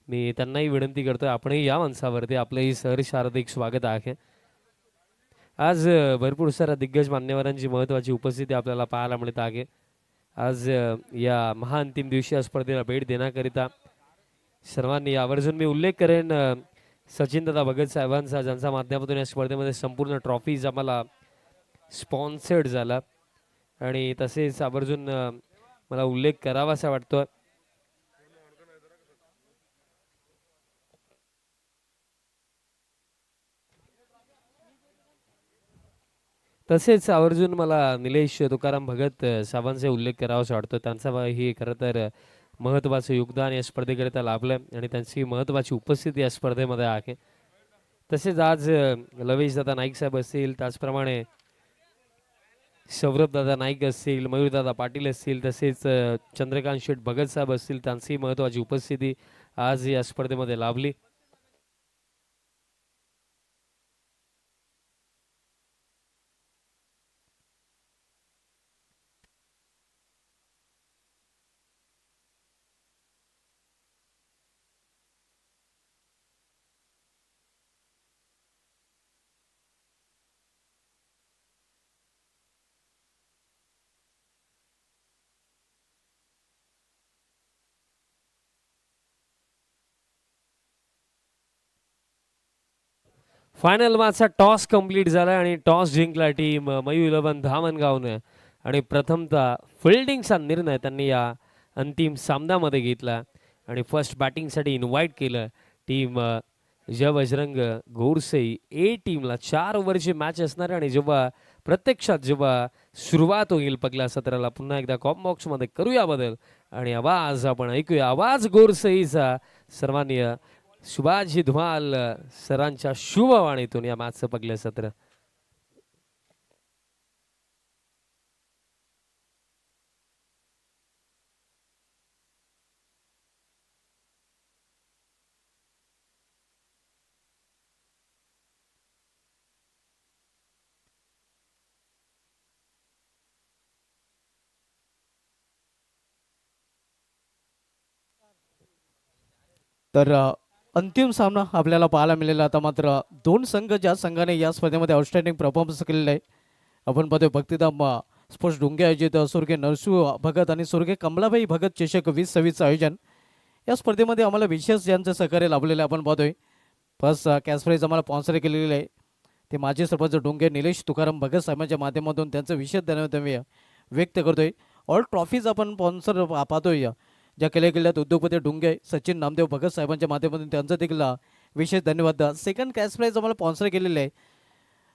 मी त्यांनाही विनंती करतोय आपणही या मंचावरती आपलंही सहर्ष हार्दिक स्वागत आहे. आज भरपूर साऱ्या दिग्गज मान्यवरांची महत्त्वाची उपस्थिती आपल्याला पाहायला मिळत आहे. आज या महाअंतिम दिवशी या स्पर्धेला भेट देण्याकरिता सर्वांनी आवर्जून मी उल्लेख करेन सचिन दादा भगत साहेबांचा, ज्यांच्या माध्यमातून या स्पर्धेमध्ये संपूर्ण ट्रॉफीज आम्हाला स्पॉन्सर्ड झाला आणि तसेच आवर्जून मला उल्लेख करावासा वाटतो. तसेच आवर्जून मला निलेश तुकाराम भगत साहेबांचा उल्लेख करावासा वाटतो. त्यांचा ही खरं तर महत्त्वाचं योगदान या स्पर्धेकरिता लाभलं आणि त्यांची महत्त्वाची उपस्थिती या स्पर्धेमध्ये आहे. तसेच आज लवेश दादा नाईक साहेब असतील, त्याचप्रमाणे सौरभ दादा नाईक असतील, मयूरदादा पाटील असतील, तसेच चंद्रकांत शेठ भगत साहेब असतील, त्यांची महत्त्वाची उपस्थिती आज या स्पर्धेमध्ये लाभली. फायनल मॅचचा टॉस कंप्लीट झाला आणि टॉस जिंकला टीम मयू 11 धामणगावने आणि प्रथमतः फिल्डिंगचा निर्णय त्यांनी या अंतिम सामन्यामध्ये घेतला आणि फर्स्ट बॅटिंगसाठी इन्व्हाइट केलं टीम जय बजरंग घोरसई ए टीमला. 4 ओव्हरची मॅच असणार आणि जेव्हा प्रत्यक्षात जेव्हा सुरुवात होईल पहिल्या सत्राला पुन्हा एकदा कॉम बॉक्समध्ये करूया बदल आणि आवाज आपण ऐकूया, आवाज घोरसईचा सर्वांनी सुभाषजी धुमाल सरांच्या शुभवाणीतून या मॅचचं पहिलं सत्र. तर अंतिम सामना आपल्याला पाहायला मिळाला. आता मात्र दोन संघ ज्या संघाने या स्पर्धेमध्ये आउटस्टँडिंग परफॉर्मन्स केलेला आहे आपण पाहतोय भक्तिधाम स्पोर्ट्स डोंगे आयोजित स्वर्गीय नरसू भगत आणि स्वर्गीय कमलाबाई भगत चषक 2026चं आयोजन. या स्पर्धेमध्ये आम्हाला विशेष ज्यांचं सहकार्य लाभलेलं आहे आपण पाहतोय. फर्स्ट कॅश प्राईज आम्हाला स्पॉन्सर केलेलं आहे ते माजी सरपंच डोंगे निलेश तुकाराम भगत साहेबांच्या माध्यमातून त्यांचं विशेष धन्यवाद आम्ही व्यक्त करतोय. ऑल ट्रॉफीज आपण स्पॉन्सर पाहतोय ज्या केल्या गेल्यात उद्योगपती डोंगे सचिन नामदेव भगत साहेबांच्या माध्यमातून त्यांचं देखील विशेष धन्यवाद. सेकंड कॅश प्राईज आम्हाला स्पॉन्सर केलेलं आहे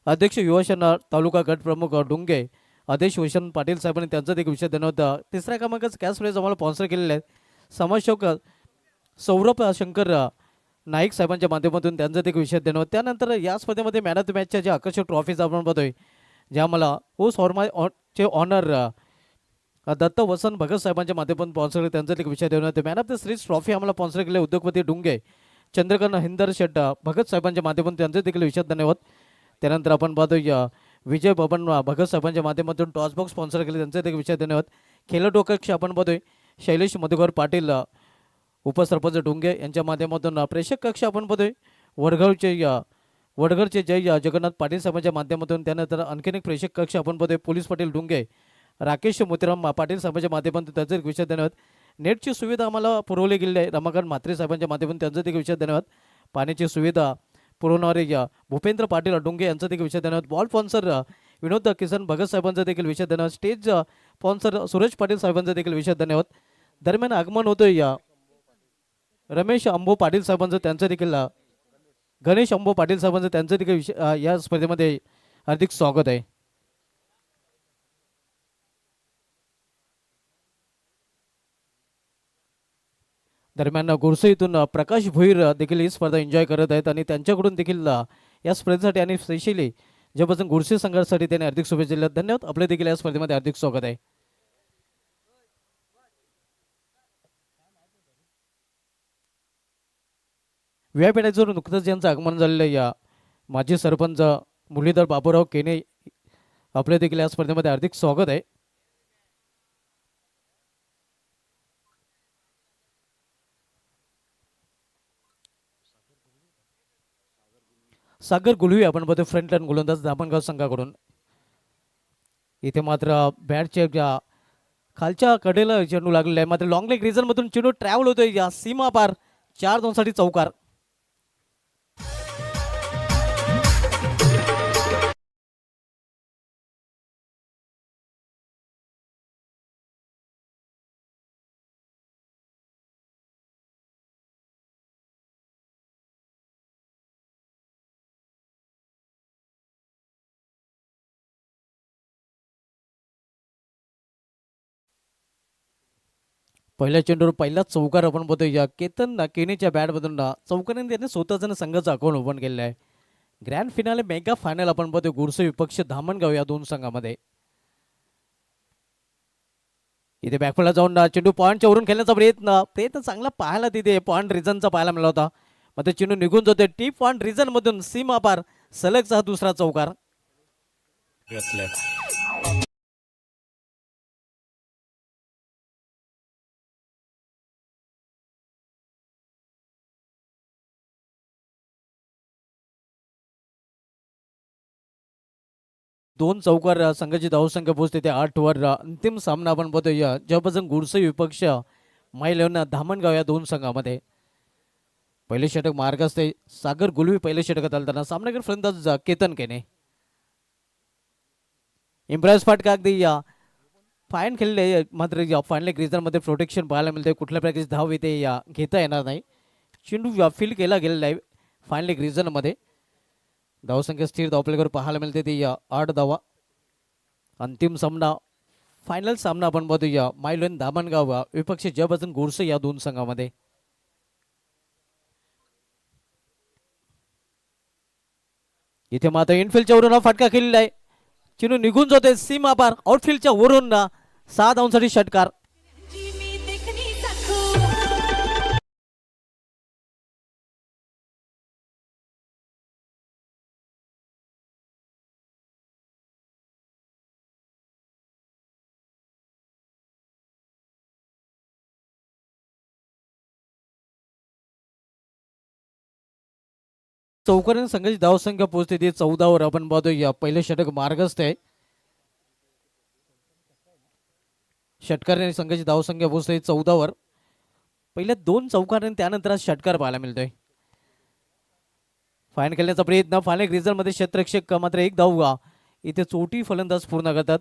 अध्यक्ष युवासेना तालुका गट प्रमुख डोंगे आदेश भूषण पाटील साहेबांनी त्यांचा देखील विशेष धन्यवाद. तिसऱ्या क्रमांकाचं कॅश प्राईज आम्हाला स्पॉन्सर केलेलं आहे समाजसेवक सौरभ शंकर नाईक साहेबांच्या माध्यमातून त्यांचा देखील विशेष धन्यवाद. त्यानंतर या स्पर्धेमध्ये मॅन ऑफ द मॅचच्या ज्या आकर्षक ट्रॉफीज आपण बघतोय ज्या मला होस्ट चे ऑनर दत्त वसंत भगत साहेबांच्या माध्यमातून स्पॉन्सर केले त्यांचा देखील विशेष धन्यवाद. Man of the series trophy आम्हाला स्पॉन्सर केले उद्योगपती डुंगे चंद्रकांत हिंदर शेट भगत साहेबांच्या माध्यमातून त्यांचे देखील विशेष धन्यवाद. त्यानंतर आपण पाहतोय विजय बबन भगत साहेबांच्या माध्यमातून टॉस बॉक्स स्पॉन्सर केले त्यांचे देखील विशेष धन्यवाद. खेळाडू कक्ष आपण पाहतोय शैलेश मधुकर पाटील उपसरपंच डोंगे यांच्या माध्यमातून प्रेक्षक कक्ष आपण पाहतोय वडघरचे जय जगन्नाथ पाटील साहेबांच्या माध्यमातून. त्यानंतर आणखीन एक प्रेक्षक कक्ष आपण पाहतोय पोलीस पाटील डोंगे राकेश मोतीराम पाटील साहेबांच्या माध्यमातून त्यांचे विशेष धन्यवाद. नेटची सुविधा आम्हाला पुरवली गेली आहे रमाकांत म्हात्रे साहेबांच्या माध्यमातून त्यांचे देखील विशेष धन्यवाद. पाण्याची सुविधा पुरवणारे भूपेंद्र पाटील डोंगे यांचा देखील विशेष धन्यवाद. बॉल स्पॉन्सर विनोद किसन भगत साहेबांचा देखील विशेष धन्यवाद. स्टेज स्पॉन्सर सुरेश पाटील साहेबांचा देखील विशेष धन्यवाद. दरम्यान आगमन होतोय रमेश अंबो पाटील साहेबांचं त्यांचं देखील गणेश अंबो पाटील साहेबांचं त्यांचं देखील या स्पर्धेमध्ये हार्दिक स्वागत आहे. दरम्यान गुरसईतून प्रकाश भोईर देखील ही स्पर्धा एन्जॉय करत आहेत आणि त्यांच्याकडून देखील या स्पर्धेसाठी आणि स्पेशली ज्यापासून गुरसे संघासाठी त्यांनी हार्दिक शुभेच्छा दिल्या. धन्यवाद. आपले देखील या स्पर्धेमध्ये हार्दिक स्वागत आहे. व्यापीठाचं नुकतंच ज्यांचं आगमन झालेलं या माजी सरपंच मुरलीधर बाबूराव केने आपले देखील या स्पर्धेमध्ये हार्दिक स्वागत आहे. सागर गुलवी आपण बघतो फ्रंटलाईन गोलंदाज धामणगाव संघाकडून. इथे मात्र बॅटच्या खालच्या कडेला चेंडू लागलेला आहे मात्र लॉंग लेग रिझन मधून चेंडू ट्रॅव्हल होतोय या सीमा पार 4-2 साठी चौकार. पहिल्या चेंडूवर पहिलाच चौकार आपण बघतो या केतन केनेच्या बॅटमधून चौकाने त्यांनी स्वतःचं संघाचं अकाउंट ओपन केलेलं आहे. ग्रँड फिनाले मेगा फायनल आपण बघतो गुरसे विपक्ष धामणगाव या दोन संघामध्ये. इथे बॅकफुलला जाऊन चेंडू पॉईंटच्या वरून खेळण्याचा प्रयत्न चांगला पाहायला तिथे पॉईंट रिझनचा पाहायला मिळाला होता मात्र चेंडू निघून जातोय टी पॉईंट रिझन मधून सीमा पार सलगचा दुसरा चौकार. दोन चौकार संघाची धावसंख्या पोहोचते ते 8 वर. अंतिम सामना आपण बघतोय ज्यापासून गुरसे विपक्ष मायलेवन धामणगाव या दोन संघामध्ये. पहिले षटक मार्ग असते सागर गुलवी पहिले षटकात आलताना सामनाकडे फलंदाज केतन केने. इम्प्रेस फाटका अगदी फाईन खेळले मात्र फायनल ग्रीजर मध्ये प्रोटेक्शन पाहायला मिळते कुठल्या प्रकारची धाव येते घेता येणार नाही. चेंडू फील्ड केला गेलेला आहे फायनल ग्रीजन मध्ये. धावसंख्या स्थिर धावपलेकर पाहायला मिळते ती 8 धावा. अंतिम सामना फायनल सामना आपण बघूया मायलोन धामणगाव विपक्ष जयभजन गोरसे या दोन संघामध्ये. इथे मात्र इनफिल्डच्या वरून फटका केलेला आहे चेंडू निघून जातोय सीमा पार आउटफिल्डच्या वरून 6 धावांसाठी षटकार. चौकारीण संघाची धावसंख्या पोहोचते ती 14वर. आपण पाहतोय या पहिले षटक मार्गस्थ आहे. षटकार संघाची धावसंख्या पोहोचते 14वर. पहिल्या 2 चौकार आणि त्यानंतर षटकार पाहायला मिळतोय. फाईन खेळण्याचा प्रयत्न, फायनल रिझल्टमध्ये क्षेत्ररक्षक मात्र एक धाव इथे चोटी फलंदाज पूर्ण करतात.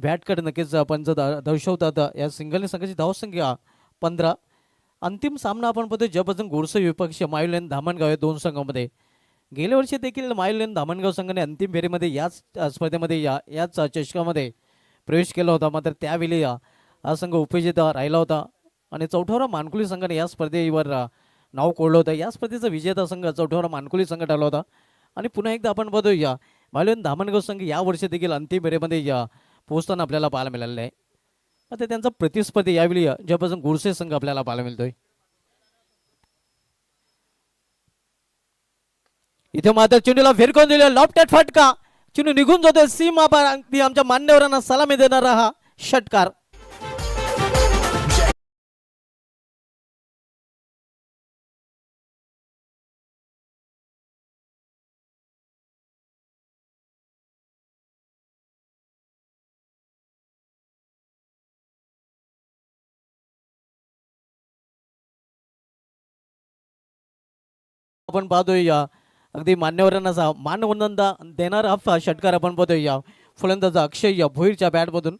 बॅटकडे नक्कीच पंच दर्शवतात. या सिंगल संघाची धावसंख्या 15. अंतिम सामना आपण पाहतोय ज्यापासून गोडसे विपक्ष मायुलेन धामणगाव या 2 संघामध्ये. गेल्या वर्षी देखील मायुलेन धामणगाव संघाने अंतिम फेरीमध्ये याच स्पर्धेमध्ये याच चषकामध्ये प्रवेश केला होता. मात्र त्यावेळी हा संघ उपविजेता राहिला होता आणि चौथावरा मानकुली संघाने या स्पर्धेवर नाव कोरलं होतं. या स्पर्धेचा विजेता संघ चौथावरा मानकुली संघ ठरला होता. आणि पुन्हा एकदा आपण पाहतोय मायुलेन धामणगाव संघ या वर्षी देखील अंतिम फेरीमध्ये पोहोचताना आपल्याला पाहायला मिळालेलं आहे. आता त्यांचा प्रतिस्पर्धी यावेळी ज्यापासून गोडसे संघ आपल्याला पाहायला मिळतोय. इथे मात्र चेंडूला फिरकून दिले, लॉफ्टेड फटका, चेंडू निघून जातोय सीमा पार. अगदी आमच्या मान्यवरांना सलामी देणारा हा षटकार. आपण पाहतोय अगदी मान्यवरांना मानवंदना देणारा हा षटकार आपण पाहतोय फलंदाज अक्षय भोईरच्या बॅटमधून.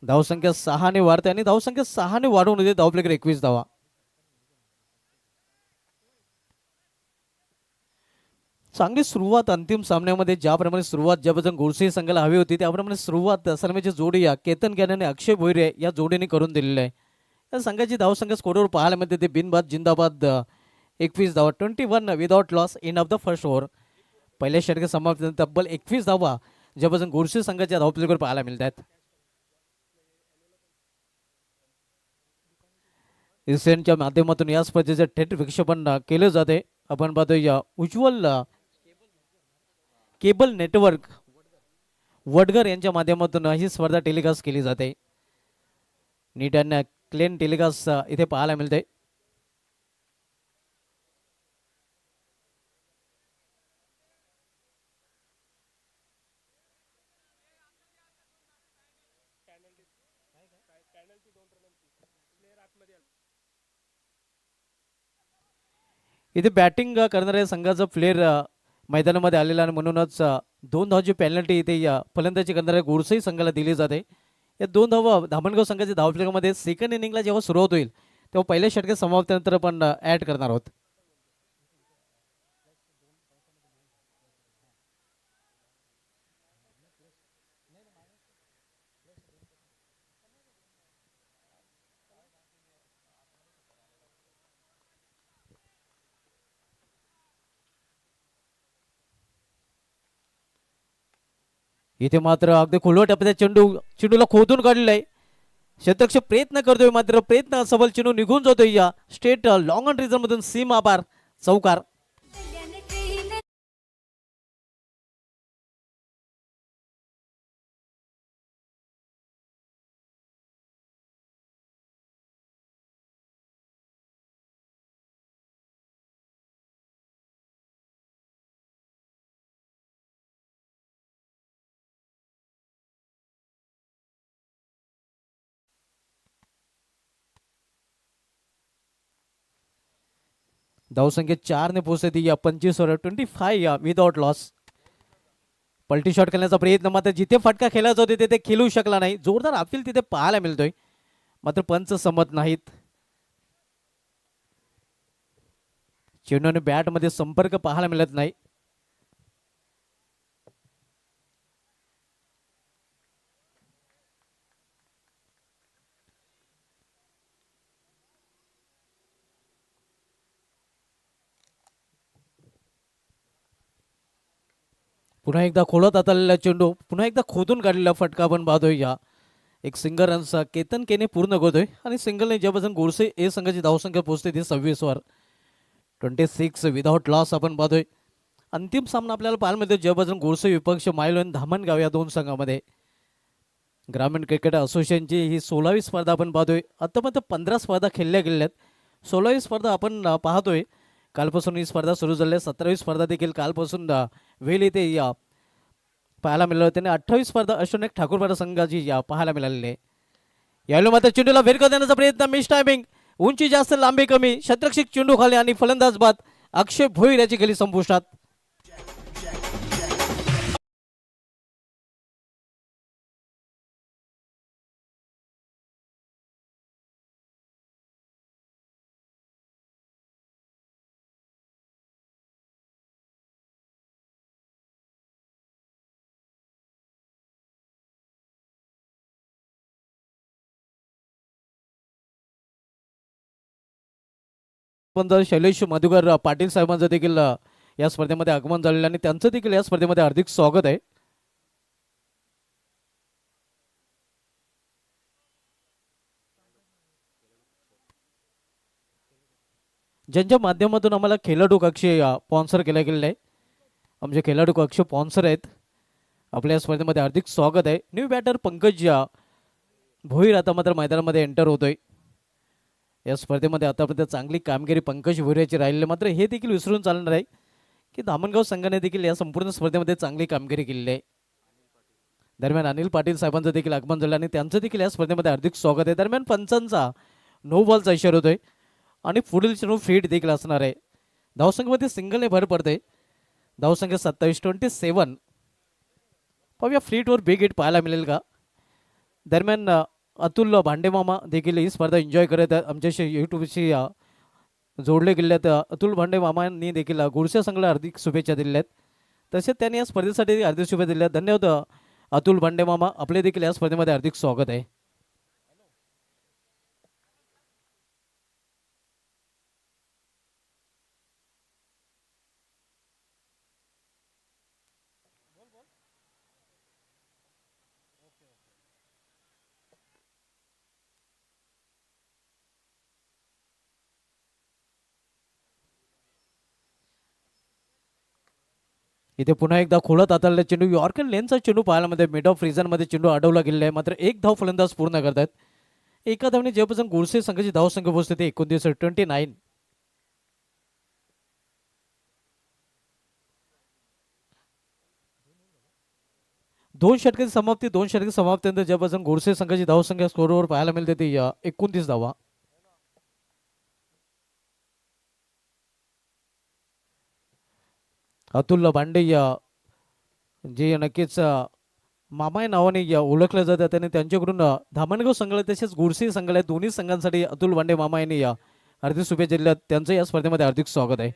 धावसंख्या 6 ने वाढते आणि धावसंख्या 6 ने वाढवून होते धावपलीकडे 21 धावा. चांगली सुरुवात अंतिम सामन्यामध्ये ज्याप्रमाणे सुरुवात ज्यापासून गोडसे संघाला हवी होती त्याप्रमाणे सुरुवात सलमेची जोडी केतन गॅन आणि अक्षय भोईर या जोडीने करून दिलेली आहे. या संघाची धावसंख्या स्कोरवर पाहायला मिळते ते बिनबाद जिंदाबाद 21 धावा, 21 without loss in of the first over. पहिल्या षटक समाप्त तब्बल 21 धावा ज्यापासून गोडसे संघाच्या धावपलीकडे पाहायला मिळतात. इसेनच्या माध्यमातून या स्पर्धेचे थेट विक्षेपण केले जाते. आपण पाहतोय उज्ज्वल केबल नेटवर्क वडगर यांच्या माध्यमातून ही स्पर्धा टेलिकास्ट केली जाते. नीट अँड क्लीन टेलिकास्ट इथे पाहायला मिळते. इथे बॅटिंग करणाऱ्या संघाचा प्लेअर मैदानामध्ये आलेला आणि म्हणूनच 2 धावाची पेनल्टी इथे फलंदाजी करणाऱ्या गोडसे संघाला दिली जाते. या 2 धावा धामणगाव संघाच्या धावफलकामध्ये सेकंड इनिंगला जेव्हा सुरुवात होईल तेव्हा पहिल्या षटकात समाप्तीनंतर आपण ॲड करणार आहोत. इथे मात्र अगदी खोलवर टप्प्यात चेंडूला खोदून काढलेला आहे. शतरक्षक प्रयत्न करतोय मात्र प्रयत्न सफल, चेंडू निघून जातोय स्ट्रेट लॉंग ऑन रिझन मधून सीमा पार चौकार. धावसंख्या 4 ने पोहोचते ती 25 वर 25 विदाउट लॉस. पलटी शॉट खेळण्याचा प्रयत्न मात्र जिथे फटका खेळायचा होते तिथे खेळू शकला नाही. जोरदार अपील तिथे पाहायला मिळतोय मात्र पंच संमत नाहीत. चेंडूने बॅट मध्ये संपर्क पाहायला मिळत नाही. पुन्हा एकदा खोलत आलेला चेंडू, पुन्हा एकदा खोदून काढलेला फटका आपण पाहतोय. एक सिंगल रनचा केतन केने पूर्ण करतोय आणि सिंगलने ज्यापासून गोडसे ए संघाची धावसंख्या पोहोचते ती 26 वर 26 विदाउट लॉस. आपण पाहतोय अंतिम सामना आपल्याला पाहायला मिळतो ज्यापासून गोडसे विपक्ष मायलोन धामणगाव या 2 संघामध्ये. ग्रामीण क्रिकेट असोसिएशनची ही 16वी स्पर्धा आपण पाहतोय. आतापर्यंत 15 स्पर्धा खेळल्या गेलेल्या आहेत. 16वी स्पर्धा आपण पाहतोय कालपासून ही स्पर्धा सुरू झाली आहे. 17वी स्पर्धा देखील कालपासून वेल येथे पाहायला मिळालं. त्याने 28 स्पर्धा अष्टनायक ठाकूरपाडा संघाची पाहायला मिळालेली आहे. यावेळी मात्र चेंडूला वेर देण्याचा प्रयत्न, मिस टायमिंग, उंची जास्त लांबी कमी, शतरक्षक चेंडू खाली आणि फलंदाज बाद अक्षय भोईर याची गेली संपुष्टात. पण शैलेश मधुकर पाटील साहेबांचं देखील या स्पर्धेमध्ये आगमन झालेलं आणि त्यांचं देखील या स्पर्धेमध्ये हार्दिक स्वागत आहे. ज्यांच्या माध्यमातून आम्हाला खेळाडू कक्ष स्पॉन्सर केलं गेलेलं आहे. आमचे खेळाडू कक्ष स्पॉन्सर आहेत. आपल्या या स्पर्धेमध्ये हार्दिक स्वागत आहे. न्यू बॅटर पंकज भोईर आता मात्र मैदानामध्ये एंटर होतोय. या स्पर्धेमध्ये आतापर्यंत चांगली कामगिरी पंकज भोईर याची राहिलेली, मात्र हे देखील विसरून चालणार आहे की धामणगाव संघाने देखील या संपूर्ण स्पर्धेमध्ये चांगली कामगिरी केलेली आहे. दरम्यान अनिल पाटील साहेबांचं देखील आगमन झालं आणि त्यांचं देखील या स्पर्धेमध्ये हार्दिक स्वागत आहे. दरम्यान पंचांचा नो बॉलचा इशारा होतोय आणि पुढील चेंडू फीड देखील असणार आहे. धावसंख्येमध्ये सिंगलने भर पडते. धावसंख्या 27-27. पाहूया फ्रीटवर बिग हिट पाहायला मिळेल का. दरम्यान अतुल भांडेमामा देखील ही स्पर्धा एन्जॉय करत आहेत. आमच्याशी यूट्यूबशी जोडले गेले आहेत. अतुल भांडेमामांनी देखील गुडसे संघाला हार्दिक शुभेच्छा दिलेल्या आहेत. तसेच त्यांनी या स्पर्धेसाठी हार्दिक शुभेच्छा दिल्या. धन्यवाद अतुल भांडेमामा, आपले देखील या स्पर्धेमध्ये हार्दिक स्वागत आहे. इथे पुन्हा एकदा खोळत हाताळले चेंडू, यॉर्कर लेनचा चेंडू पाहायला मध्ये मिड ऑफ रिझनमध्ये चेंडू अडवला गेलेला आहे. मात्र एक धाव फलंदाज पूर्ण करतात. एका धावने जेव्हापासून गुडसे संघाची धावसंख्या पोहोचते ते 29. दोन षटकाची समाप्तीनंतर जेव्हापासून गुडसे संघाची धावसंख्या स्कोरवर पाहायला मिळते ती 29 धावा. अतुल भांडे जे नक्कीच मामा या नावाने ओळखलं जातं, त्याने त्यांच्याकडून धामणगाव संघाला तसेच गुडसे संघाला दोन्ही संघांसाठी अतुल भांडे मामा यांनी हार्दिक शुभेच्छा दिल्या. त्यांचं या स्पर्धेमध्ये हार्दिक स्वागत आहे.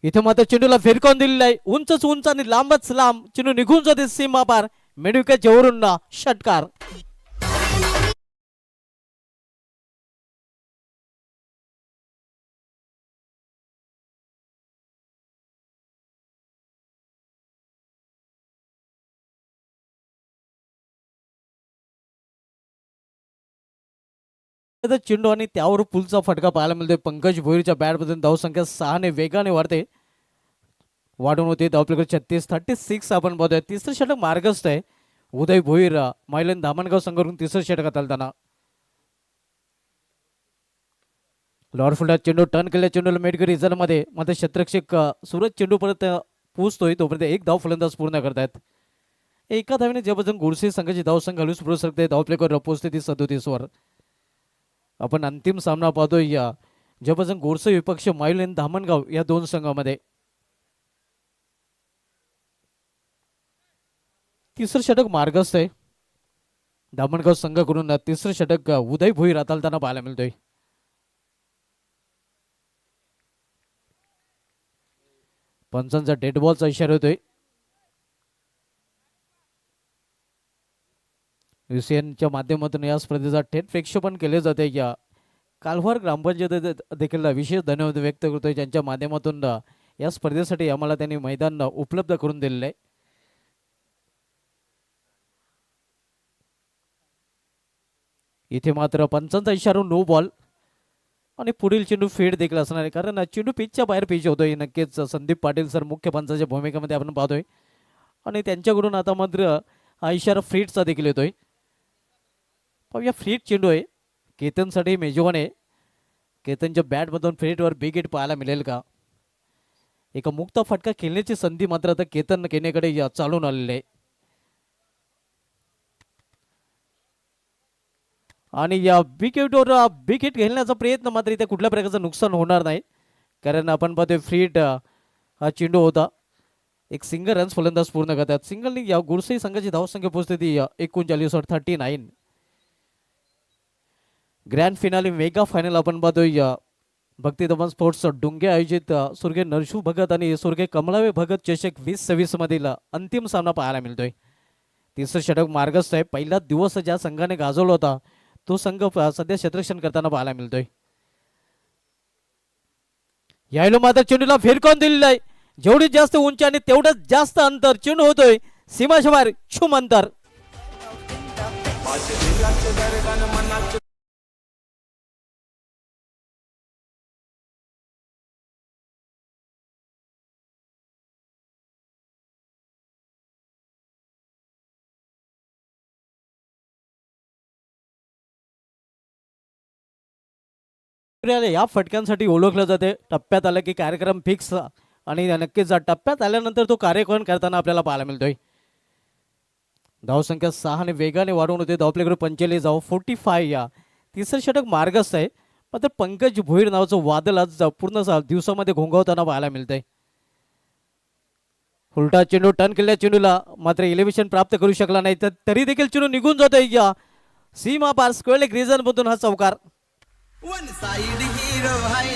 इथे मात्र चेंडूला फिरकावून दिलेला आहे. उंच आणि लांबच लांब चेंडू निघून जाते सीमा पार. मेडविकेच्या वरून षटकार. आता चेंडू आणि त्यावर पुलचा फटका पाहायला मिळतोय. पंकज भोईरच्या बॅटमधून धावसंख्या 6 वेगाने वाढते, वाढून होते धावपलीकडे 36 आपण पाहतोय. तिसरं षटक मार्गस्थ आहे. उदय भोईर मैलन धामणगाव संघाकडून तिसरं षटक हाताळताना लॉर्ड फुलटा चेंडू टर्न केल्या चेंडूला मेडकरी रिझल्टमध्ये मात्र क्षेत्ररक्षक सूरज चेंडू परत पोहोचतोय तोपर्यंत एक धाव फलंदाज पूर्ण करतायत. एका धावेने ज्यापासून गुडसे संघाची धावसंख्या हलूच पुढे सरकते. धावप्लेकर पोहोचते ती 37 वर. आपण अंतिम सामना पाहतोय या ज्यापासून गोडसे विपक्ष मैलन धामणगाव या दोन संघामध्ये. तिसरं षटक मार्गस्थ आहे. धामणगाव संघाकडून तिसरं षटक उदय भोईर हाताळताना पाहायला मिळतोय. पंचांचा डेड बॉलचा इशारा होतोय. युसीएनच्या माध्यमातून या स्पर्धेचा थेट प्रेक्षेपण केले जाते. या कालवार ग्रामपंचायत देखील विशेष धन्यवाद व्यक्त करतोय ज्यांच्या माध्यमातून या स्पर्धेसाठी आम्हाला त्यांनी मैदान उपलब्ध करून दिलेलं आहे. इथे मात्र पंचांचा इशारा नो बॉल आणि पुढील चेंडू फेड देखील असणार आहे कारण चेंडू पिचच्या बाहेर पिच होतोय. नक्कीच संदीप पाटील सर मुख्य पंचाच्या भूमिकेमध्ये आपण पाहतोय आणि त्यांच्याकडून आता मात्र हा इशारा फ्रीटचा देखील येतोय. पाहूया फ्रीट चेंडू आहे. केतनसाठी मेजवान आहे. केतनच्या बॅटमधून फ्रीटवर बिग हिट पाहायला मिळेल का? एका मुक्त फटका खेळण्याची संधी मात्र आता केतन केनेकडे चालून आलेली आहे. आणि या बिग हिट खेळण्याचा प्रयत्न मात्र इथे कुठल्या प्रकारचं नुकसान होणार नाही कारण आपण पाहतोय फ्रीट हा चेंडू होता. एक सिंगल रन्स फलंदाज पूर्ण करतात. सिंगलनी या गुडसे संघाची धावसंख्या पोहोचते ती 39 वर 39. ग्रँड फिनाले मेगा फायनल आपण पाहतोय भक्ती दमन स्पोर्ट्स डुंगे आयोजित स्वर्गीय नरशू भगत आणि स्वर्गीय कमलावे भगत चषक 2026 मधील अंतिम सामना पाहायला मिळतोय. तिसरं षटक मार्गस्थ आहे. पहिला दिवस ज्या संघाने गाजवला होता तो संघ सध्या क्षेत्ररक्षण करताना पाहायला मिळतोय. यायला मात्र चेंडूला फेरकावून दिलेला आहे. जेवढी जास्त उंची आणि तेवढंच जास्त अंतर चेंडू होतोय सीमाच्या बाहेर क्षुम अंतर. या फटक्यांसाठी ओळखलं जाते. टप्प्यात आलं की कार्यक्रम फिक्स आणि नक्कीच टप्प्यात आल्यानंतर तो कार्यक्रम करताना आपल्याला पाहायला मिळतोय. धावसंख्या 6 वेगाने वाढवून होते. धावप्लेकडे 45 धाव 45. या तिसरं षटक मार्गस्थ आहे. मात्र पंकज भोईर नावाचं वादळ आज पूर्ण दिवसामध्ये घोंघावताना पाहायला मिळतंय. उलटा चेंडू टर्न केलेल्या चेंडूला मात्र इलेव्हेशन प्राप्त करू शकला नाही तरी देखील चेंडू निघून जातोय. या सीमा पार स्क्वेअर लेग रिजन मधून हा चौकार. One side hero high.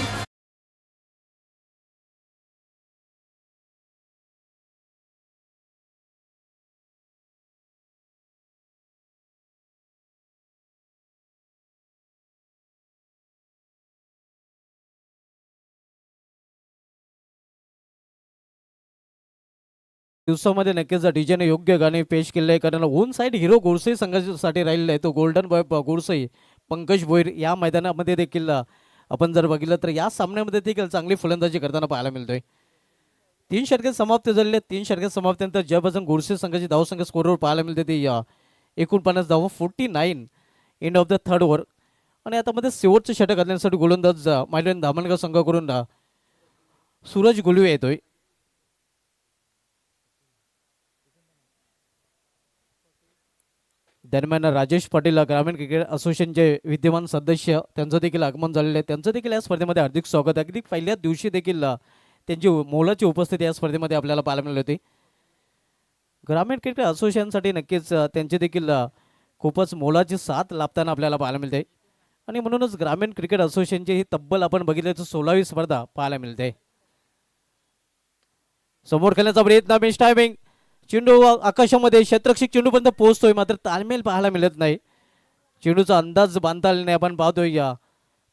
दिवसामध्ये नक्कीच डीजेने योग्य गाणे पेश केले आहे कारण ओन साइड हिरो गोडसे संघासाठी राहिलेला आहे. तो गोल्डन बॉय गोडसे पंकज भोईर या मैदानामध्ये देखील आपण जर बघितलं तर या सामन्यामध्ये देखील चांगली फलंदाजी करताना पाहायला मिळतोय. 3 षटके समाप्त झालेले. 3 षटके समाप्तीनंतर ज्यापासून गोडसे संघाची धावसंख्या स्कोरवर पाहायला मिळते ती 49 धाव 49 end of the third over. आणि आता मध्ये शेवटचं षटक घालण्यासाठी गोलंदाज मैदान धामणगाव संघाकडून सूरज गुलवे येतोय. दरम्यान राजेश पाटील ग्रामीण क्रिकेट असोसिएशनचे विद्यमान सदस्य त्यांचं देखील आगमन झालेलं आहे. त्यांचं देखील या स्पर्धेमध्ये हार्दिक स्वागत आहे. अगदी पहिल्या दिवशी देखील त्यांची मोलाची उपस्थिती या स्पर्धेमध्ये आपल्याला पाहायला मिळाली होती. ग्रामीण क्रिकेट असोसिएशनसाठी नक्कीच त्यांची देखील खूपच मोलाची साथ लाभताना आपल्याला पाहायला मिळते आणि म्हणूनच ग्रामीण क्रिकेट असोसिएशनची ही तब्बल आपण बघितलं तर 16वी स्पर्धा पाहायला मिळते. समोर खेळण्याचा प्रयत्न बेस्ट टायमिंग चेंडू आकाशामध्ये क्षेत्ररक्षक चेंडूपर्यंत पोहोचतोय मात्र ताळमेल पाहायला मिळत नाही. चेंडूचा अंदाज बांधता आला नाही. आपण पाहतोय या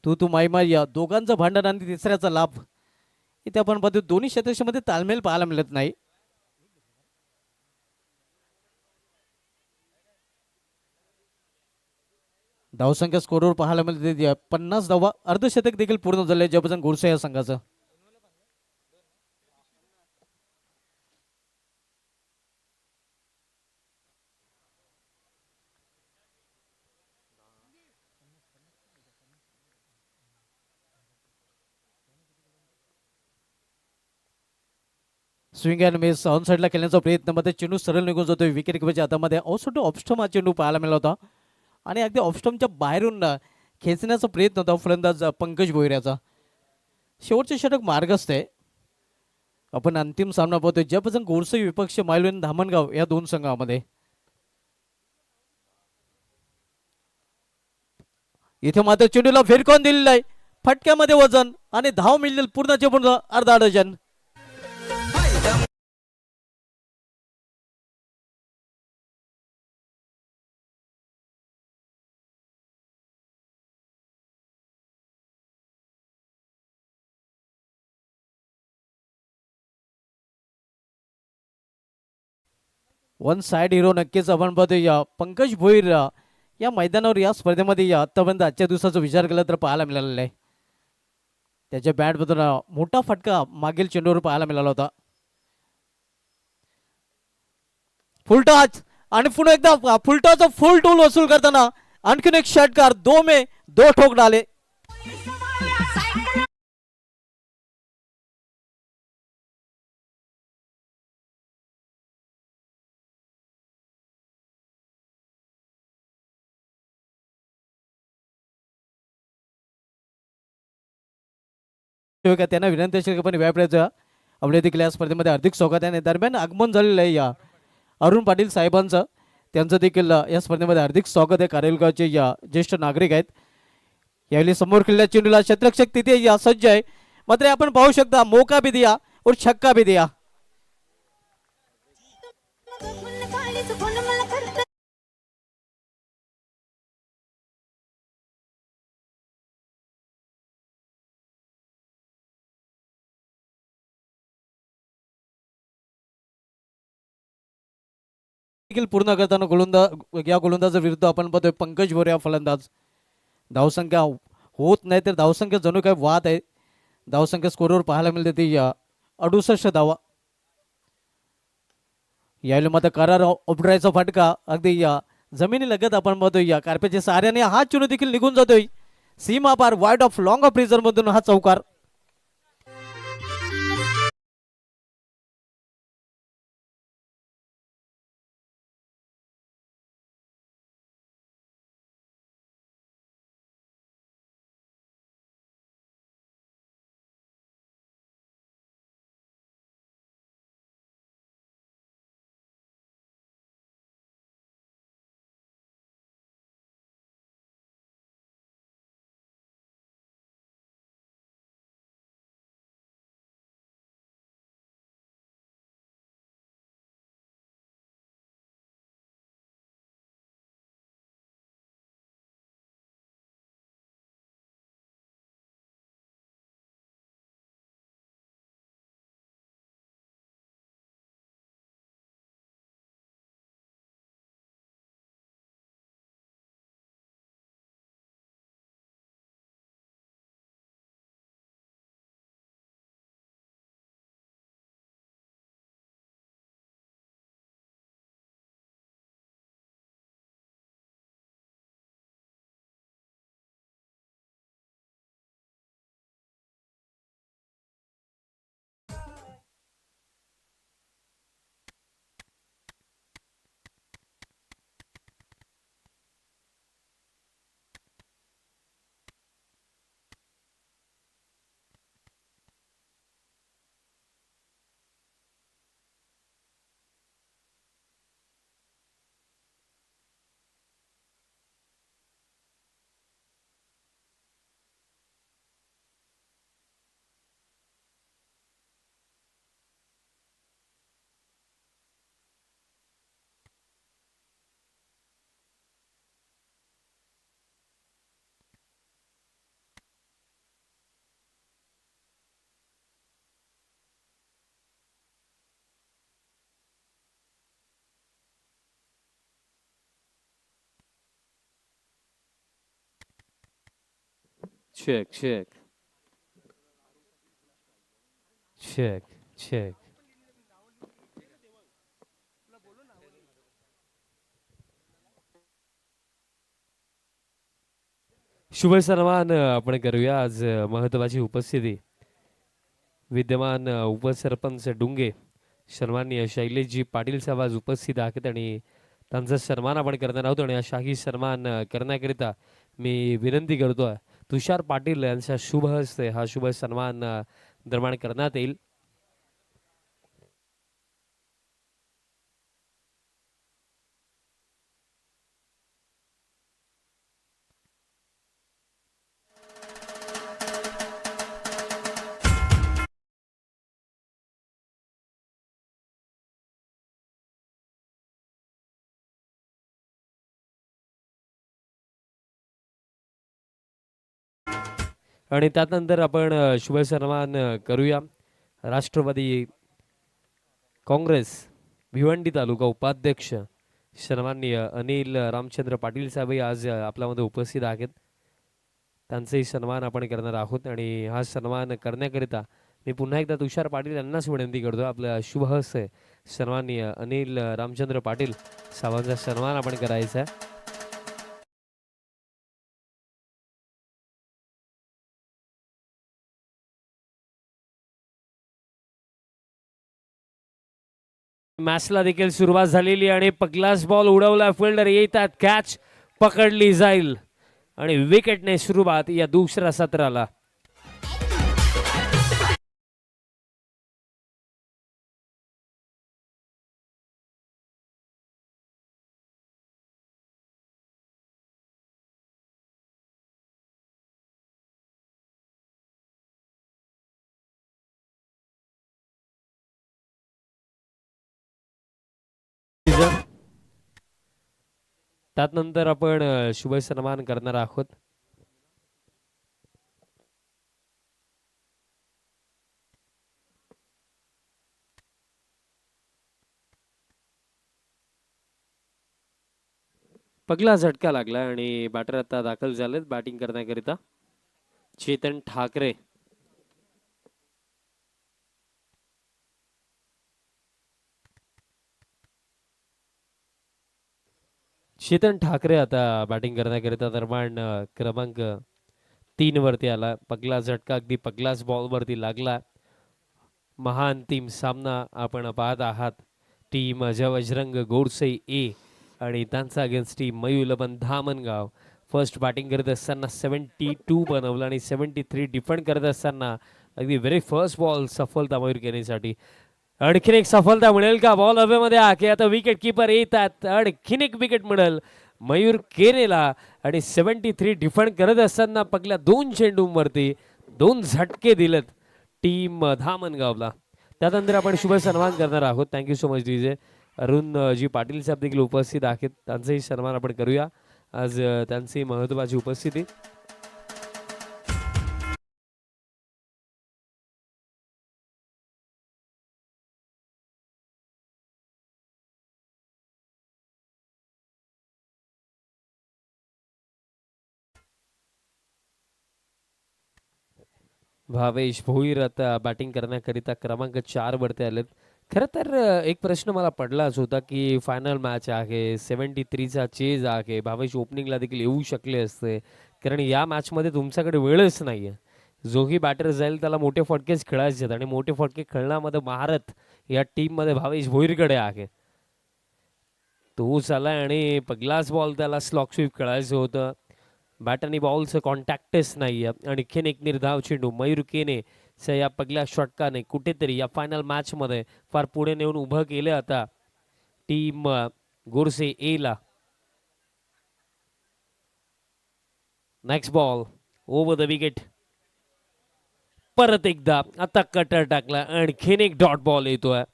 तू माई या दोघांचं भांडण आणि तिसऱ्याचा लाभ इथे आपण पाहतोय. दोन्ही क्षेत्ररक्षकामध्ये ताळमेल पाहायला मिळत नाही. धावसंख्या स्कोरवर पाहायला मिळते 50 धावा, अर्धशतक देखील पूर्ण झाले जयभजन गोडसे या संघाचं. स्विंग अँड मिस ऑन साईडला खेळण्याचा प्रयत्न मध्ये चेंडू सरळ निघून जातोय विकेट किपरच्या हातामध्ये. ऑफसाईड ऑफस्टम हा चेंडू पाहायला मिळाला होता आणि अगदी ऑफस्टमच्या बाहेरून खेचण्याचा प्रयत्न होता फलंदाज पंकज भोईऱ्याचा. शेवटचे षटक मार्गस्थ आहे. आपण अंतिम सामना पाहतोय ज्यापासून गोडसे विपक्ष मायलोन धामणगाव या दोन संघामध्ये. इथे मात्र चेंडूला फेरकॉन दिलेला आहे, फटक्यामध्ये वजन आणि धाव मिळेल पूर्णचे पूर्ण अर्धा डझन. वन साइड हिरो नक्कीच आपण पाहतोय पंकज भोईर या मैदानावर या स्पर्धेमध्ये आतापर्यंत आजच्या दिवसाचा विचार केला तर पाहायला मिळालेला आहे. त्याच्या बॅटमधून मोठा फटका मागील चेंडूवर पाहायला मिळाला होता. फुलटॉच आणि पुन्हा एकदा फुलटॉच फुल टूल वसूल करताना आणखीन एक षटकार. 2 में 2 ठोक डाले. त्यांना विनंती असेल की पण व्यापाराचा आपल्या देखील या स्पर्धेमध्ये हार्दिक स्वागत आहे. दरम्यान आगमन झालेलं आहे या अरुण पाटील साहेबांचं, त्यांचं देखील या स्पर्धेमध्ये हार्दिक स्वागत आहे. कारेलगावचे या ज्येष्ठ नागरिक आहेत. यावेळी समोर खेळल्या चेंडूला क्षेत्ररक्षक तिथे या सज्ज आहे. मात्र आपण पाहू शकता मौका भी दिया और छक्का भी दिया. पूर्ण करताना गोलंदाज विरुद्ध आपण पाहतोय पंकज भोरे हा फलंदाज. धावसंख्या होत नाही तर धावसंख्या जणू काय वाद आहे. धावसंख्या स्कोरवर पाहायला मिळते ती 68 धावा. यावेळी मात्र करार उपड्रायचा फटका अगदी जमिनी लगत आपण पाहतोय कार्पेटच्या सहाऱ्याने हा चेंडू देखील निघून जातोय सीमा पार वाईड ऑफ लॉंग ऑफ रिझर्व मधून हा चौकार. Check check check check. शुभ सन्मान आपण करूया. आज महत्वाची उपस्थिती विद्यमान उपसरपंच डुंगे सन्माननीय शैलेशजी पाटील साहेब आज उपस्थित आहेत आणि त्यांचा सन्मान आपण करणार आहोत. आणि हा शाही सन्मान करण्याकरिता मी विनंती करतोय तुषार पाटील यांच्या शुभ हस्ते हा शुभ सन्मान निर्माण करण्यात येईल. आणि त्यानंतर आपण शुभ सन्मान करूया राष्ट्रवादी काँग्रेस भिवंडी तालुका उपाध्यक्ष सन्माननीय अनिल रामचंद्र पाटील साहेब आज आपल्यामध्ये उपस्थित आहेत. त्यांचाही सन्मान आपण करणार आहोत. आणि हा सन्मान करण्याकरिता मी पुन्हा एकदा तुषार पाटील यांनाच विनंती करतो आपल्या शुभ हस्ते सन्माननीय अनिल रामचंद्र पाटील साहेबांचा सन्मान आपण करायचा आहे. मॅचला देखील सुरुवात झालेली आणि पगलास बॉल उडवला. फिल्डर येतात, कॅच पकडली जाईल आणि विकेटने सुरुवात या दुसऱ्या सत्राला. त्यानंतर आपण शुभ सन्मान करणार आहोत. पगला झटका लागला आणि बॅटर आता दाखल झालेत बॅटिंग करण्याकरिता. चेतन ठाकरे चेतन ठाकरे आता बॅटिंग करण्याकरिता दरम्यान क्रमांक 3 वरती आला. पगला झटका अगदी पगलाच बॉल वरती लागला. महाअंतिम सामना आपण पाहत आहात. टीम जयवजरंग गोडसे ए आणि त्यांचा against team Mayur 11 Dhamangaon. First batting करत असताना 72 बनवलं आणि 73 डिफेंड करत असताना अगदी व्हेरी फर्स्ट बॉल सफलता मयूर केनेसाठी. आणखीन एक सफलता मिळेल का? बॉल हवेमध्ये आके आता विकेट किपर येतात. आणखीन एक विकेट मिळेल मयूर केनेला आणि 73 डिफेंड करत असताना पगल्या 2 चेंडूंवरती 2 झटके दिलेत टीम धामणगावला. त्यानंतर आपण शुभ सन्मान करणार आहोत. Thank you so much DJ. Arun ji Patil साहेब देखील उपस्थित आहेत. त्यांचाही सन्मान आपण करूया. आज त्यांची महत्त्वाची उपस्थिती. भावेश भोईर आता बॅटिंग करण्याकरिता क्रमांक 4 वरती आलेत. खरं तर एक प्रश्न मला पडलाच होता की फायनल मॅच आहे, 73चा चेज आहे, भावेश ओपनिंगला देखील येऊ शकले असते कारण या मॅचमध्ये तुमच्याकडे वेळच नाही आहे. जोही बॅटर जाईल त्याला मोठे फटकेच खेळायचे आहेत आणि मोठे फटके खेळण्यामध्ये महारत या टीममध्ये भावेश भोईरकडे आहे. तो चालाय आणि पगलाच बॉल त्याला स्लॉक स्वीप खेळायचं होतं. बॅट आणि बॉलचं कॉन्टॅक्टच नाही आहे. आणखीन एक निर्धाव चेंडू मयूर केने या पगल्या षटकाने कुठेतरी या फायनल मॅचमध्ये फार पुढे नेऊन उभं केलं आता टीम गोरसे एला. Next ball over the wicket. परत एकदा आता कटर टाकला. आणखीन एक डॉट बॉल येतोय.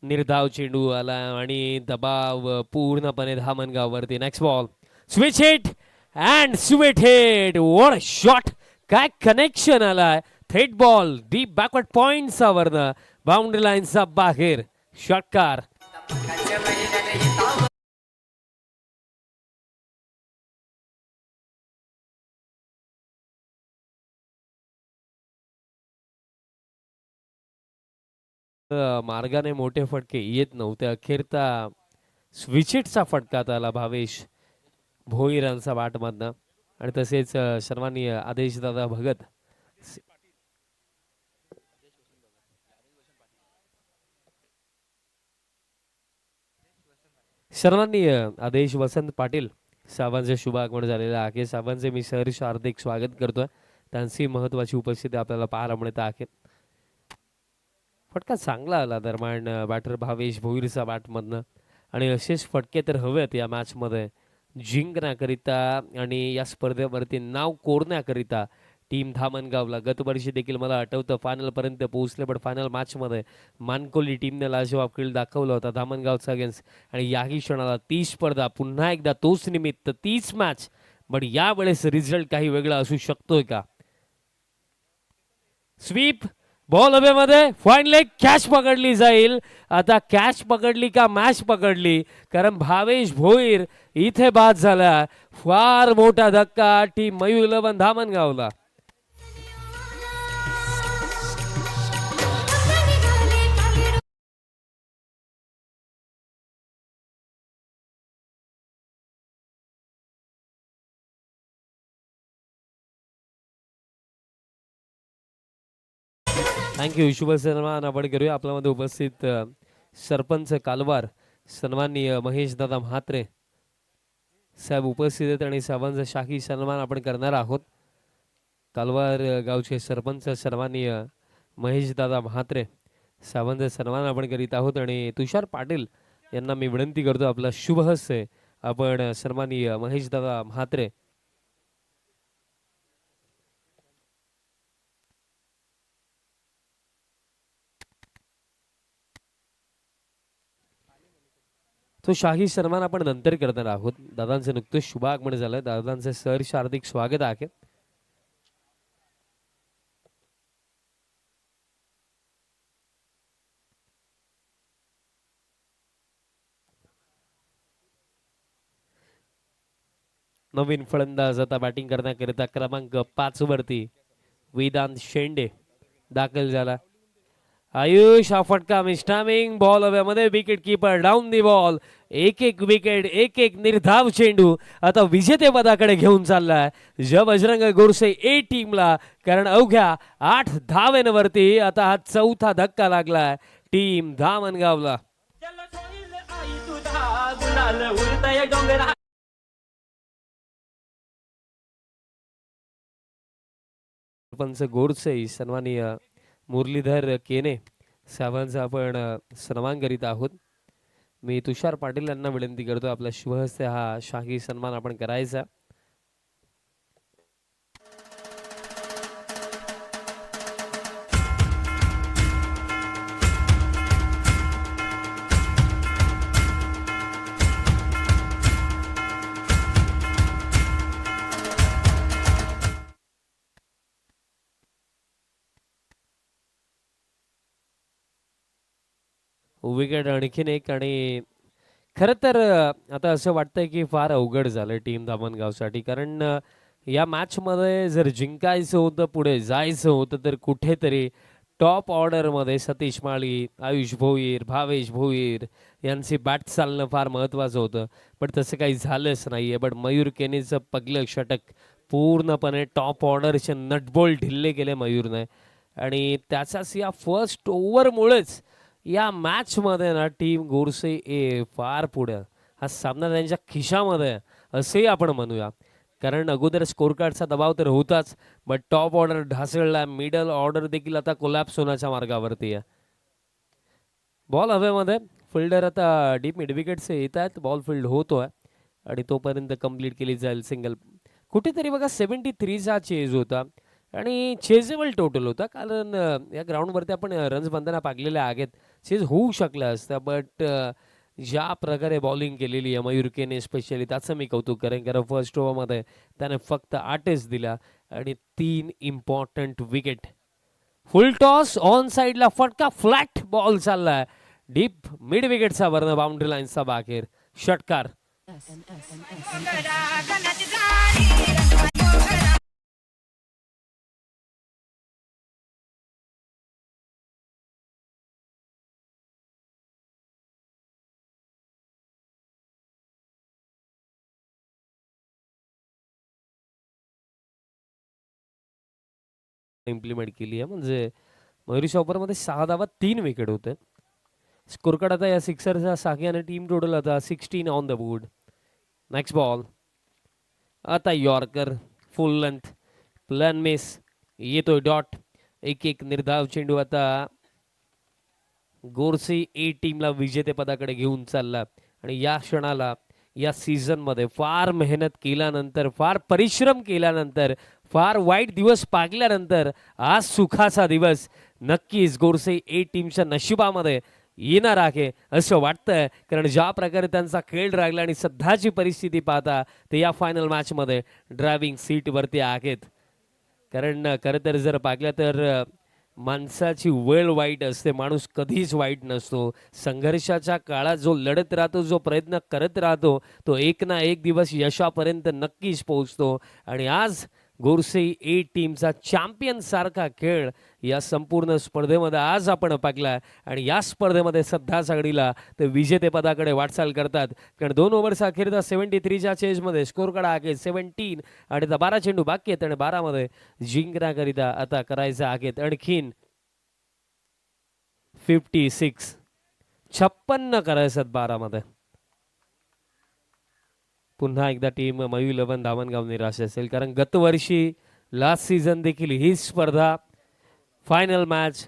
निर्धाव चेंडू आला आणि दबाव पूर्णपणे धामणगाववरती. Next ball switch hit and sweet hit. What a shot काय कनेक्शन आलाय, थेट बॉल डीप बॅकवर्ड पॉइंटचा वरनं बाउंड्री लाईनचा बाहेर षटकार. मार्गाने मोठे फटके येत नव्हते. अखेरता स्विचिटचा फटका आला भावेश भोईरांचा बाटमधनं आणि तसेच सर्वांनी आदेश दादा भगत सर्वांनी आदेश वसंत पाटील साहेबांचे शुभ आगमन झालेलं आहे. साहेबांचे मी सहर्ष हार्दिक स्वागत करतोय. त्यांची महत्वाची उपस्थिती आपल्याला पाहायला मिळत आहे. फटका चांगला आला दरम्यान बॅटर भावेश भोईरचा बॅटमधनं आणि असेच फटके तर हवेत या मॅचमध्ये जिंकण्याकरिता आणि या स्पर्धेवरती नाव कोरण्याकरिता. टीम धामणगावला गत वर्षी देखील मला आठवतं फायनलपर्यंत पोहोचले, पण फायनल मॅचमध्ये मानकोली टीमने लाजवाब खेळ दाखवला होता धामणगावचा अगेन्स्ट. आणि याही क्षणाला ती स्पर्धा पुन्हा एकदा तोच निमित्त तीच मॅच, पण यावेळेस रिझल्ट काही वेगळा असू शकतोय का. स्वीप बॉल हवेमध्ये फाईनली कॅच पकडली जाईल. आता कॅच पकडली का मॅच पकडली, कारण भावेश भोईर इथे बाद झाला. फार मोठा धक्का टीम मयूर 11 धामणगावला. थँक्यू शुभ सन्मान आपण करूया. आपल्यामध्ये उपस्थित सरपंच कालवार सन्माननीय महेश दादा म्हात्रे साहेब उपस्थित आहेत आणि साहेबांचा शाही सन्मान आपण करणार आहोत. कालवार गावचे सरपंच सन्माननीय महेश दादा म्हात्रे साहेबांचा सन्मान आपण करीत आहोत. आणि तुषार पाटील यांना मी विनंती करतो आपला शुभ हस्ते आपण सन्माननीय महेश दादा म्हात्रे तो शाही सन्मान आपण नंतर करणार आहोत. दादांचं नुकतंच शुभ आगमन झालं. दादांचं सहर्ष हार्दिक स्वागत आहे. नवीन फलंदाज आता बॅटिंग करण्याकरिता क्रमांक 5 वरती वेदांत शेंडे दाखल झाला. आयुष हा फटका मिस्टामिंग बॉल हव्यामध्ये wicket keeper down the ball. एक एक विकेट, एक एक निर्धाव चेंडू आता विजेतेपदाकडे घेऊन चाललाय जय बजरंग गोरसे ए टीमला, कारण अवघ्या 8 धावेंवरती आता हा चौथा धक्का लागलाय टीम धामणगावला. सरपंच गोरसे सन्माननीय मुरलीधर केने साहेबांचा आपण सन्मान करीत आहोत. मी तुषार पाटील यांना विनंती करतो आपल्या शुभहस्ते हा शाही सन्मान आपण करायचा. विकेट आणखीन एक. आणि खरं तर आता असं वाटतंय की फार अवघड झालं टीम धामणगावसाठी, कारण या मॅचमध्ये जर जिंकायचं होतं, पुढे जायचं होतं, तर कुठेतरी टॉप ऑर्डरमध्ये सतीश माळी, आयुष भोईर, भावेश भोईर यांची बॅट चालणं फार महत्त्वाचं होतं, पण तसं काही झालंच नाही आहे. पण मयूर केनीचं पगलं षटक पूर्णपणे टॉप ऑर्डरचे नटबोल्ट ढिल्ले केले मयूरने, आणि त्याचाच या फर्स्ट ओव्हरमुळेच या मॅचमध्ये ना टीम गोरसे ए फार पुढे. हा सामना त्यांच्या खिशामध्ये असेही आपण म्हणूया, कारण अगोदर स्कोर कार्डचा दबाव तर होताच, बट टॉप ऑर्डर ढासळला, मिडल ऑर्डर देखील आता कोलॅप्स होण्याच्या मार्गावरती आहे. बॉल हवेमध्ये फिल्डर आता डीप मिड विकेटचे येत आहेत, बॉल फील्ड होतोय आणि तोपर्यंत कंप्लीट केली जाईल सिंगल. कुठेतरी बघा 73चा चेज होता आणि चेजेबल टोटल होता, कारण या ग्राउंडवरती आपण रन्स बंधना पाकलेल्या आहेत, चेज होऊ शकलं असतं, बट ज्या प्रकारे बॉलिंग केलेली आहे मयूर केने स्पेशली त्याचं मी कौतुक करेन, कारण फर्स्ट ओव्हरमध्ये त्याने फक्त 8च दिल्या आणि 3 important wicket. Full toss on साइडला फटका, फ्लॅट बॉल चाललाय डीप मिड विकेटचा वर्ण बाउंड्री लाईनचा बाहेर. षटकार. इम्प्लिमेंट केली आहे म्हणजे मयुरी मध्ये 6 धावा 3 विकेट होते. स्कोर कार्ड आता या सिक्सरचा साखी टीम टोटल आता 16 on the board. Next ball. आता yorker full length plan miss, येतोय डॉट. एक एक निर्धाव चेंडू आता गोरसे ए टीमला विजेतेपदाकडे घेऊन चालला. आणि या क्षणाला या सीझन मध्ये फार मेहनत केल्यानंतर, फार परिश्रम केल्यानंतर, फार वाईट दिवस पागल्यानंतर आज सुखाचा दिवस नक्कीच गोरसे ए टीमच्या नशिबामध्ये येणार आहे असं वाटतंय. कारण ज्या प्रकारे त्यांचा खेळ राहिला आणि सध्याची परिस्थिती पाहता ते या फायनल मॅच मध्ये ड्रायव्हिंग सीट वरती आहेत. कारण खरं तर जर पाहिलं तर माणसाची वेळ वाईट असते, माणूस कधीच वाईट नसतो. संघर्षाच्या काळात जो लढत राहतो, जो प्रयत्न करत राहतो, तो एक ना एक दिवस यशापर्यंत नक्कीच पोहोचतो. आणि आज गोरसे ए टीमचा चॅम्पियन सारखा खेळ या संपूर्ण स्पर्धेमध्ये आज आपण पाहिला. आणि या स्पर्धेमध्ये सध्या सगळीला ते विजेतेपदाकडे वाटचाल करतात. कारण 2 ओव्हर्स अखेरचा 73च्या चेजमध्ये स्कोर कार्ड आहे 17 आणि आता 12 चेंडू बाकी आहेत आणि 12 मध्ये जिंकण्याकरिता आता करायचं आहेत आणखीन 56 56 करायचं 12 मध्ये. पुन्हा एकदा टीम मयू 11 धामणगाव निराश असेल. कारण गतवर्षी लास्ट सीझन देखील ही स्पर्धा फायनल मॅच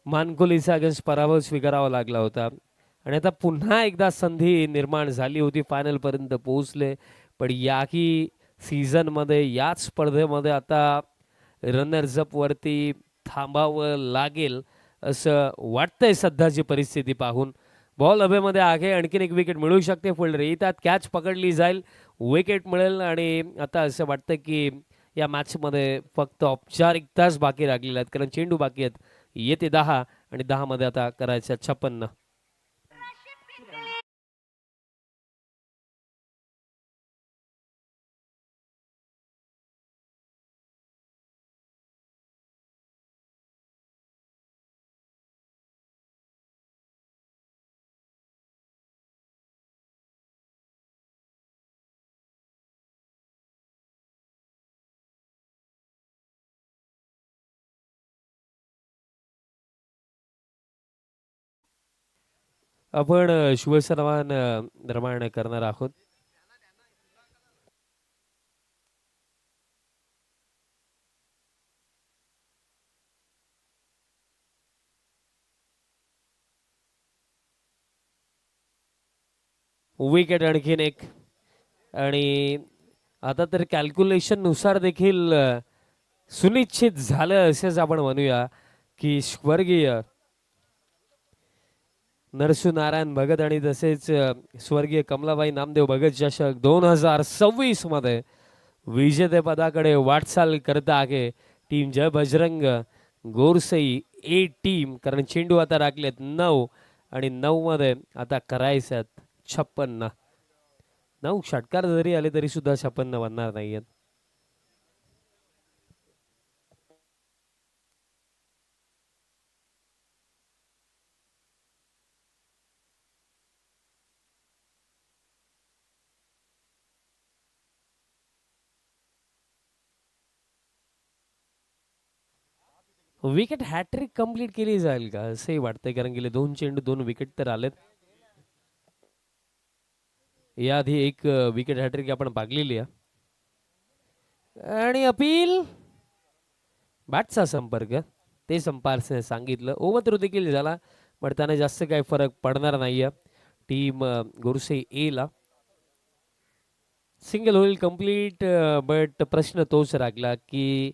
मानकोलीचा अगेन्स्ट पराभव स्वीकारावा लागला होता. आणि आता पुन्हा एकदा संधी निर्माण झाली होती, फायनल पर्यंत पोहोचले. पण याही सीझन मध्ये याच स्पर्धेमध्ये आता रनर्सअप वरती थांबावं लागेल असं वाटतंय सध्याची परिस्थिती पाहून. बॉल हवेमध्ये आहे, आणखीन एक विकेट मिळू शकते. फिल्डर येतात, कॅच पकडली जाईल, विकेट मिळेल. आणि आता असं वाटतं की या मॅचमध्ये फक्त औपचारिकताच बाकी राहिलेल्या आहेत. कारण चेंडू बाकी आहेत. येते 10 आणि 10 मध्ये आता करायचं 56. आपण शुभसन्मान निर्माण करणार आहोत. विकेट आणखीन एक. आणि आता तर कॅल्क्युलेशन नुसार देखील सुनिश्चित झालं असेच आपण म्हणूया की स्वर्गीय नरसू नारायण भगत आणि तसेच स्वर्गीय कमलाबाई नामदेव भगत चषक 2026 मध्ये विजेतेपदाकडे वाटचाल करत आहे टीम जय बजरंग गोरसई ए टीम. कारण चेंडू आता राखलेत 9 आणि 9 मध्ये आता करायचे 56. 9 षटकार जरी आले तरी सुद्धा 56 बनणार नाहीयेत. विकेट हॅट्रिक कंप्लीट केली जाईल का असंही वाटतंय. कारण गेले 2 चेंडू 2 विकेट तर आलेत. याआधी एक विकेट हॅट्रिक आपण पागलेली आहे. आणि अपील बॅटचा संपर्क ते संपारने सांगितलं. ओव्हर देखील झाला पण त्याने जास्त काही फरक पडणार नाहीये टीम गोरसे ए ला. सिंगल होईल कंप्लीट. बट प्रश्न तोच राखला की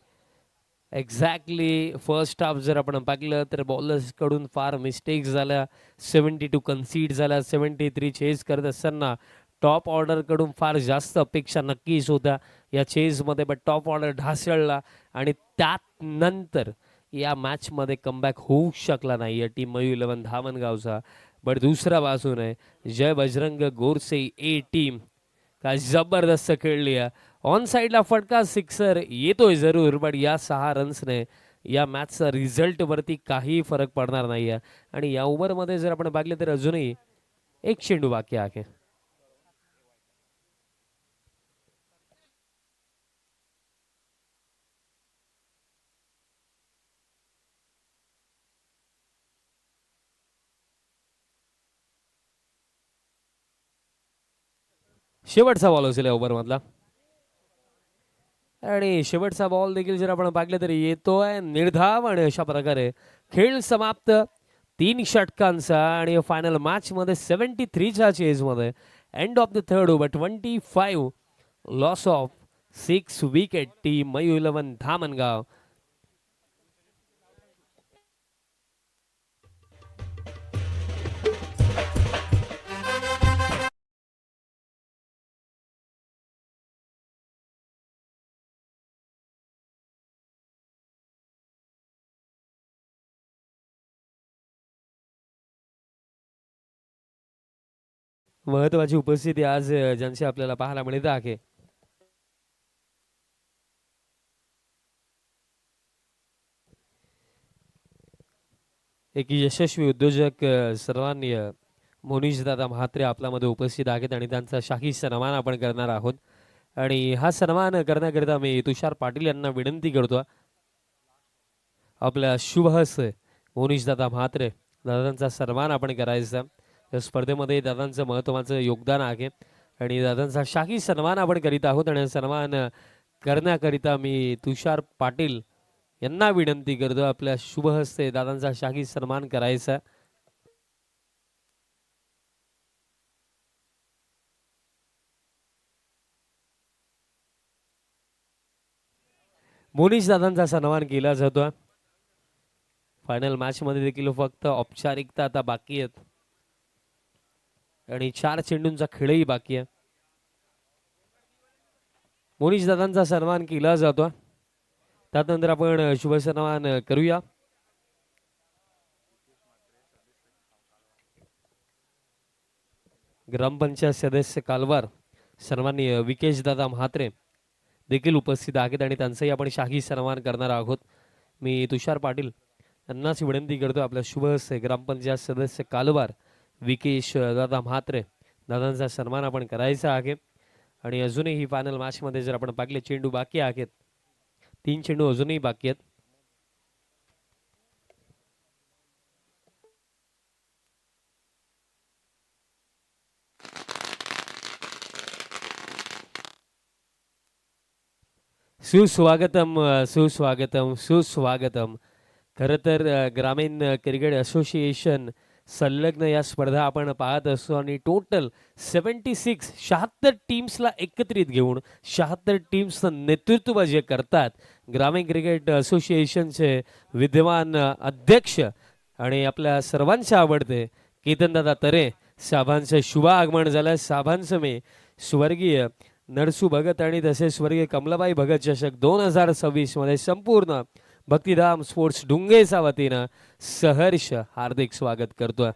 एक्झॅक्टली फर्स्ट हाफ जर आपण पाहिलं तर बॉलर्स कडून फार मिस्टेक्स झाल्या. 72 कन्सीड झाल्या. 73 चेस करत असताना टॉप ऑर्डरकडून फार जास्त अपेक्षा नक्कीच होत्या या चेजमध्ये, बट टॉप ऑर्डर ढासळला आणि त्यात नंतर या मॅचमध्ये कमबॅक होऊ शकला नाही या टीम मयू 11 धामणगावचा. बट दुसऱ्या बाजूने जय बजरंग गोरसे ए टीम काय जबरदस्त खेळली आहे. ऑन साईडला फटका सिक्सर येतोय जरूर, बट या 6 रन्सने या मॅचचा रिझल्टवरती काही फरक पडणार नाही आहे. आणि या ओव्हरमध्ये जर आपण बघले तर अजूनही एक चेंडू बाकी आहे. शेवटचा बॉल असेल या ओव्हरमधला आणि शेवटचा बॉल देखील जर आपण पाहिलं तरी येतोय निर्धाव आणि अशा प्रकारे खेळ समाप्त 3 षटकांचा. आणि फायनल मॅच मध्ये 73च्या चेजमध्ये end of the third over 25 loss of 6 wicket team मयू 11 धामणगाव. महत्वाची उपस्थिती आज ज्यांची आपल्याला पाहायला मिळत आहे. एक यशस्वी उद्योजक सर्वांनी मोनीश दादा म्हात्रे आपल्यामध्ये उपस्थित आहेत आणि त्यांचा शाही सन्मान आपण करणार आहोत. आणि हा सन्मान करण्याकरिता मी तुषार पाटील यांना विनंती करतो आपल्या शुभ हस्ते मोनीश दादा म्हात्रे दादांचा सन्मान आपण करायचा. या स्पर्धेमध्ये दादांचं महत्त्वाचं योगदान आहे आणि दादांचा शाही सन्मान आपण करीत आहोत. आणि सन्मान करण्याकरिता मी तुषार पाटील यांना विनंती करतो आपल्या शुभ हस्ते दादांचा शाही सन्मान करायचा. मोनीश दादांचा सन्मान केला जातो. फायनल मॅच मध्ये देखील फक्त औपचारिकता आता बाकी आहेत आणि 4 चेंडूंचा खेळही बाकी आहे. मोनीश दादांचा सन्मान केला जातो. त्यानंतर आपण शुभ सन्मान करूया. ग्रामपंचायत सदस्य कालवार सन्माननीय विकेश दादा म्हात्रे देखील उपस्थित आहेत आणि त्यांचाही आपण शाही सन्मान करणार आहोत. मी तुषार पाटील यांनाच विनंती करतो आपल्या शुभ हस्ते ग्रामपंचायत सदस्य कालवार विकेश दादा म्हात्रे दादांचा सन्मान आपण करायचा आहे. आणि अजूनही फायनल मॅच मध्ये जर आपण पाहिले चेंडू बाकी आहेत, 3 चेंडू अजूनही बाकी आहेत. सुस्वागतम सुस्वागतम सुस्वागतम. खरं तर ग्रामीण क्रिकेट असोसिएशन संलग्न या स्पर्धा आपण पाहत असतो आणि टोटल 76 टीम्सला एकत्रित घेऊन 76 टीम्सचं नेतृत्व जे करतात ग्रामीण क्रिकेट असोसिएशनचे विद्यमान अध्यक्ष आणि आपल्या सर्वांचे आवडते केतनदादा तरे साहेबांचं शुभ आगमन झालं. साहेबांचं मी स्वर्गीय नरसू भगत आणि तसेच स्वर्गीय कमलाबाई भगत चषक 2026 मध्ये संपूर्ण भक्तिधाम स्पोर्ट्स डुंगेच्या वतीनं सहर्ष हार्दिक स्वागत करतोय.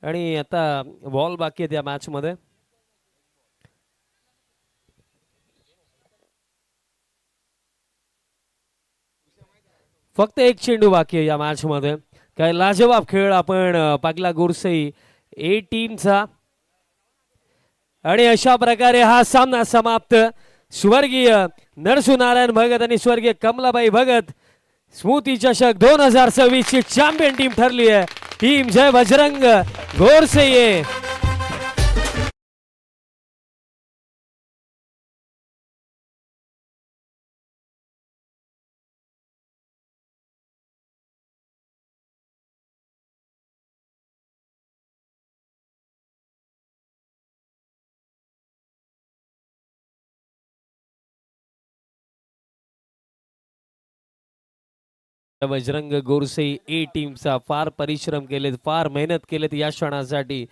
आणि आता बॉल बाकी आहे त्या मॅच मध्ये. फक्त एक चेंडू बाकी आहे या मॅच मध्ये. काय लाजवाब खेळ आपण पागला गोरसई ए टीमचा. आणि अशा प्रकारे हा सामना समाप्त. स्वर्गीय नरसू नारायण भगत आणि स्वर्गीय कमलाबाई भगत स्मृती चषक 2026 ची चॅम्पियन टीम ठरली आहे. टीम जय बजरंग गोरसे. बजरंग गोरसे ए टीमचा फार परिश्रम केलेत, फार मेहनत केलेत या क्षणासाठी.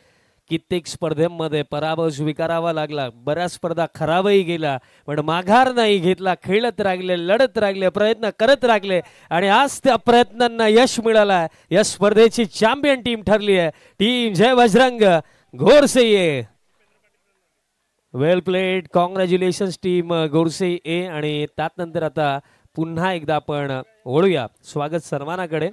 कित्येक स्पर्धेमध्ये पराभव स्वीकारावा लागला, बऱ्याच स्पर्धा खराबही गेला, पण माघार नाही घेतला, खेळत राहिले, लढत राहिले, प्रयत्न करत राहिले आणि आज त्या प्रयत्नांना यश मिळालं. या स्पर्धेची चॅम्पियन टीम ठरली आहे टीम जय बजरंग घोरसई. वेल प्लेड, कॉंग्रॅच्युलेशन्स टीम गोरसे ए. आणि त्यानंतर आता पुन्हा एकदा आपण वळूया स्वागत सन्मानाकडे.